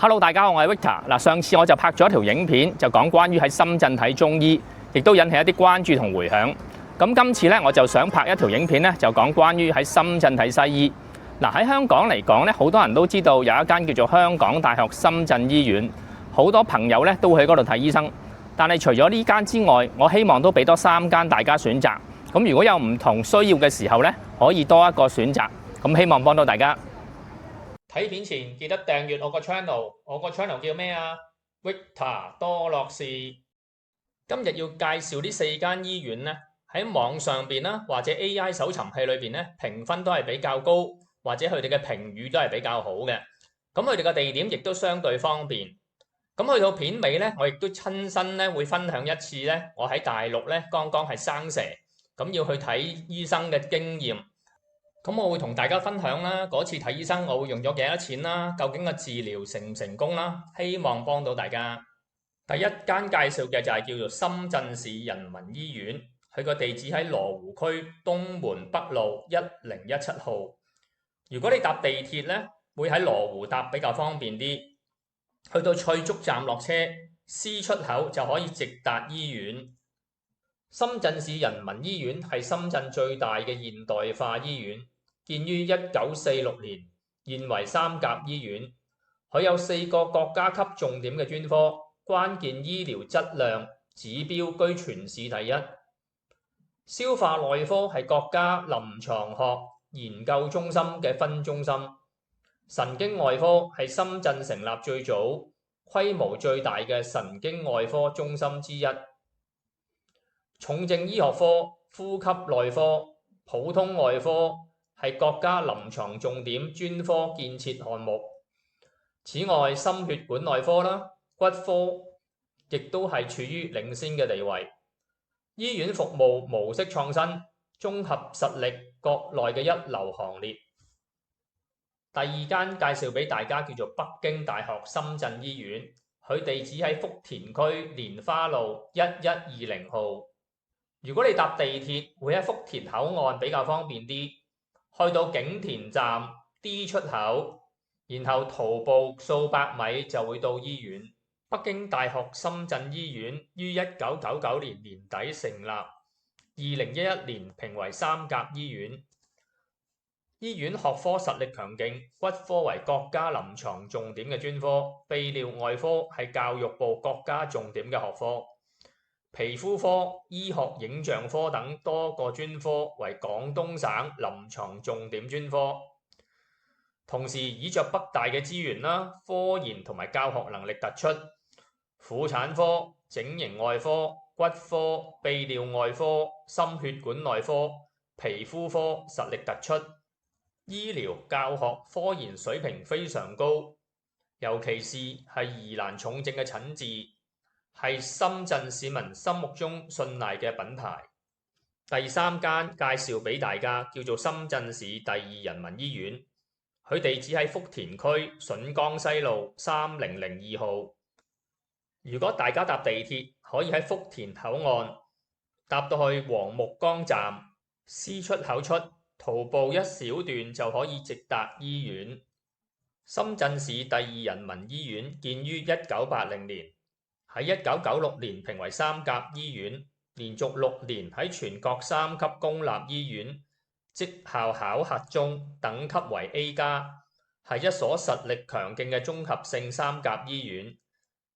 Hello， 大家好，我係 Victor。嗱，上次我就拍咗一條影片，就講關於喺深圳睇中醫，亦都引起一啲關注同迴響。咁今次咧，我就想拍一條影片咧，就講關於喺深圳睇西醫。嗱，喺香港嚟講咧，好多人都知道有一間叫做香港大學深圳醫院，好多朋友咧都會喺嗰度睇醫生。但係除咗呢間之外，我希望都俾多3間大家選擇。咁如果有唔同需要嘅時候咧，可以多一個選擇。咁希望幫到大家。睇片前記得訂閱我個 channel， 我個 channel 叫咩啊 ？Victor 多樂士。今日要介紹呢4間醫院呢，喺網上邊啦，或者 AI 搜尋器裏邊呢，評分都係比較高，或者佢哋嘅評語都係比較好嘅。咁佢哋嘅地點亦都相對方便。咁去到片尾呢，我亦都親身呢會分享一次呢，我喺大陸呢剛剛係生蛇，咁要去睇醫生嘅經驗。咁我會同大家分享啦，嗰次睇醫生我會用咗幾多錢啦，究竟個治療成唔成功啦，希望幫到大家。第一間介紹嘅就係叫做深圳市人民醫院，佢個地址喺羅湖區東門北路1017號。如果你搭地鐵呢，會喺羅湖搭比較方便啲，去到翠竹站落車 C 出口就可以直達醫院。深圳市人民醫院係深圳最大嘅現代化醫院。建於1946年，現為3甲醫院。佢有4個國家級重點嘅專科，關鍵醫療質量指標居全市第一。消化內科係國家臨床學研究中心嘅分中心。神經外科係深圳成立最早、規模最大嘅神經外科中心之一。重症醫學科、呼吸內科、普通外科係國家臨床重點專科建設項目。此外，心血管內科啦、骨科亦都係處於領先嘅地位。醫院服務模式創新，綜合實力國內嘅一流行列。第二間介紹俾大家叫做北京大學深圳醫院，佢地址喺福田區蓮花路1120號。如果你搭地鐵，會喺福田口岸比較方便啲。去到景田站 D 出口，然後徒步數百米就會到醫院。北京大學深圳醫院於1999年年底成立，2011年評為3甲醫院。醫院學科實力強勁，骨科為國家臨床重點嘅專科，泌尿外科係教育部國家重點嘅學科。皮膚科、醫學影像科等多個專科為廣東省臨床重點專科，同時倚着北大嘅資源啦，科研同埋教學能力突出。婦產科、整形外科、骨科、泌尿外科、心血管內科、皮膚科實力突出，醫療教學科研水平非常高，尤其是係疑難重症嘅診治，係深圳市民心目中信賴嘅品牌。第3間介紹俾大家叫做深圳市第二人民醫院，佢地址喺福田區筍江西路3002號。如果大家搭地鐵，可以喺福田口岸搭到去黃木崗站 C 出口出，徒步1小段就可以直達醫院。深圳市第二人民醫院建於1980年。喺1996年評為3甲醫院，連續6年喺全國3級公立醫院績效考核中等級為 A+，係一所實力強勁嘅綜合性3甲醫院，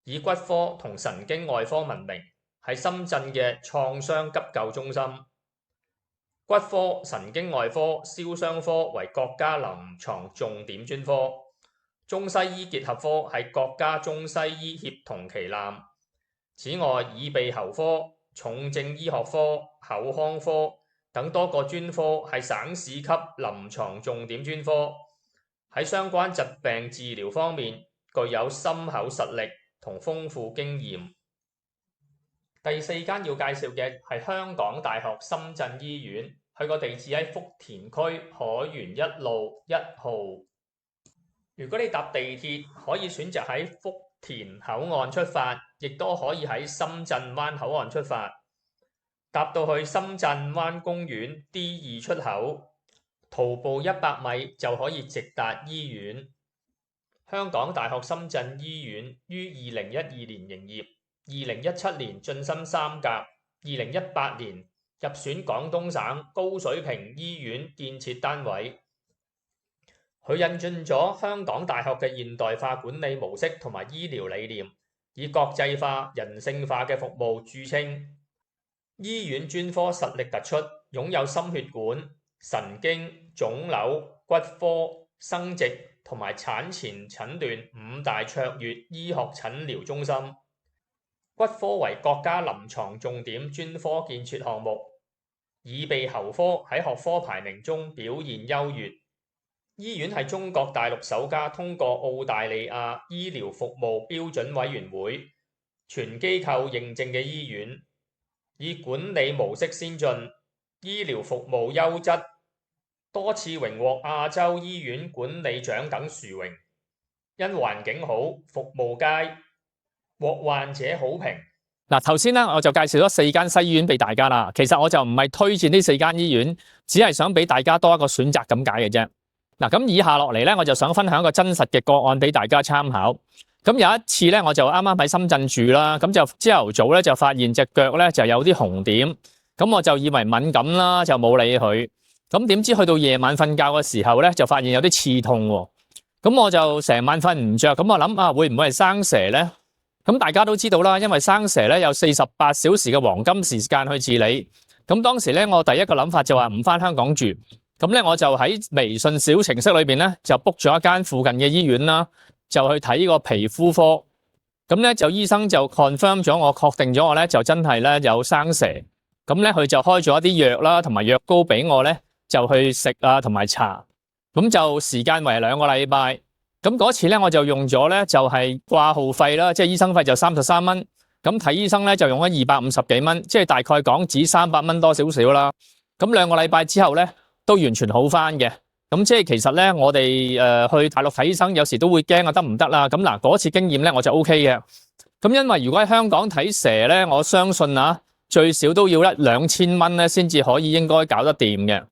以骨科同神經外科聞名，係深圳嘅創傷急救中心。骨科、神經外科、燒傷科為國家臨床重點專科，中西醫結合科係國家中西醫協同旗艦。此外，耳鼻喉科、重症醫學科、口腔科等多個專科係省市級臨床重點專科，喺相關疾病治療方面具有深厚實力同豐富經驗。第4間要介紹嘅係香港大學深圳醫院，佢個地址喺福田區海園1路1號。如果你搭地鐵，可以選擇喺福田口岸出發，亦都可以喺深圳灣口岸出發，搭到去深圳灣公園 D2 出口，徒步100米就可以直達醫院。香港大學深圳醫院於2012年營業，2017年晉身3甲，2018年入選廣東省高水平醫院建設單位。佢引進咗香港大學嘅現代化管理模式同埋醫療理念，以國際化、人性化嘅服務著稱。醫院專科實力突出，擁有心血管、神經、腫瘤、骨科、生殖同埋產前診斷5大卓越醫學診療中心。骨科為國家臨床重點專科建設項目，耳鼻喉科喺學科排名中表現優越。醫院係中國大陸首家通過澳大利亞醫療服務標準委員會全機構認證嘅醫院，以管理模式先進、醫療服務優質，多次榮獲亞洲醫院管理獎等殊榮。因環境好、服務佳，獲患者好評。嗱，頭先咧我就介紹咗4間西醫院俾大家啦。其實我就唔係推薦呢4間醫院，只係想俾大家多一個選擇咁解嘅啫。嗱，咁以下落嚟咧，我就想分享一個真實嘅個案俾大家參考。咁有一次咧，我就啱啱喺深圳住啦，咁就朝頭早咧就發現隻腳咧就有啲紅點，咁我就以為敏感啦，就冇理佢。咁點知去到夜晚瞓覺嘅時候咧，就發現有啲刺痛喎。咁我就成晚瞓唔着，咁我諗啊，會唔會係生蛇咧？咁大家都知道啦，因為生蛇咧有48小時嘅黃金時間去治理。咁當時咧，我第一個諗法就話唔返香港住。咁咧，我就喺微信小程式裏邊咧，就 book 咗一間附近嘅醫院啦，就去睇個皮膚科。咁咧就醫生就 confirm 咗我，確定咗我咧就真係咧有生蛇。咁咧佢就開咗一啲藥啦，同埋藥膏俾我咧，就去食啊，同埋搽。咁就時間為2個禮拜。咁嗰次咧我就用咗咧就係掛號費啦，即係醫生費就33蚊。咁睇醫生咧就用咗250幾蚊，即係大概港紙300蚊多少少啦。咁2個禮拜之後咧，都完全好翻嘅，咁即係其實咧，我哋去大陸睇醫生，有時都會驚啊，得唔得啦？咁嗱，嗰次經驗咧，我就 OK 嘅。咁因為如果喺香港睇蛇咧，我相信啊，最少都要1-2000蚊咧，先至可以應該搞得掂嘅。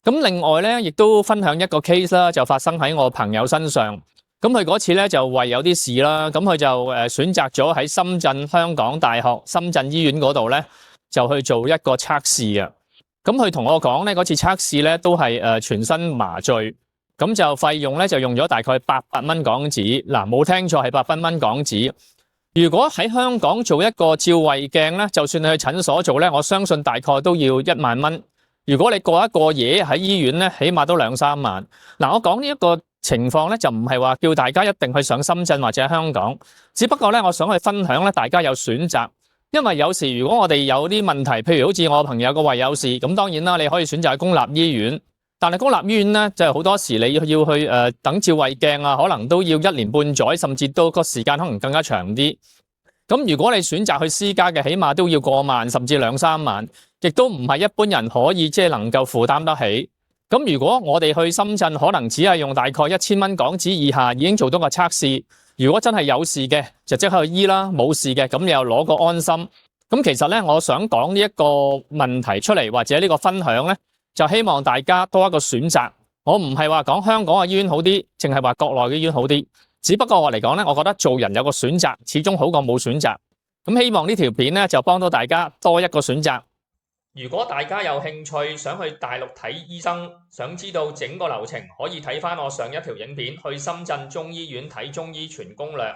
咁另外咧，亦都分享一個 case 啦，就發生喺我朋友身上。咁佢嗰次咧就為有啲事啦，咁佢就選擇咗喺深圳香港大學深圳醫院嗰度咧，就去做一個測試啊。咁佢同我講咧，嗰次測試咧都係全身麻醉，咁就費用咧就用咗大概800蚊港紙。嗱，冇聽錯，係800蚊港紙。如果喺香港做一個照胃鏡咧，就算你去診所做咧，我相信大概都要1萬蚊。如果你過一個夜喺醫院咧，起碼都2-3萬。嗱，我講呢一個情況咧，就唔係話叫大家一定去上深圳或者香港，只不過咧，我想去分享咧，大家有選擇。因為有時如果我哋有啲問題，譬如好似我朋友個胃有事，咁當然啦，你可以選擇去公立醫院。但係公立醫院咧，就係好多時你要去等照胃鏡啊，可能都要1年半載，甚至都個時間可能更加長啲。咁如果你選擇去私家嘅，起碼都要過萬，甚至2-3萬，亦都唔係一般人可以即係能夠負擔得起。咁如果我哋去深圳，可能只係用大概1000蚊港紙以下已經做到個測試。如果真係有事嘅，就即刻去醫啦；冇事嘅，咁你又攞個安心。咁其實咧，我想講呢一個問題出嚟，或者呢個分享咧，就希望大家多一個選擇。我唔係話講香港嘅醫院好啲，淨係話國內嘅醫院好啲。只不過我嚟講咧，我覺得做人有個選擇，始終好過冇選擇。咁希望呢條片咧就幫到大家多一個選擇。如果大家有興趣想去大陸睇醫生，想知道整個流程，可以睇返我上一條影片去深圳中醫院睇中醫全攻略，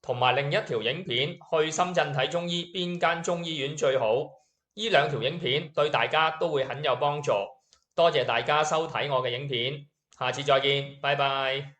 同埋另一條影片去深圳睇中醫邊間中醫院最好。呢2條影片對大家都會很有幫助。多謝大家收睇我嘅影片，下次再見，拜拜。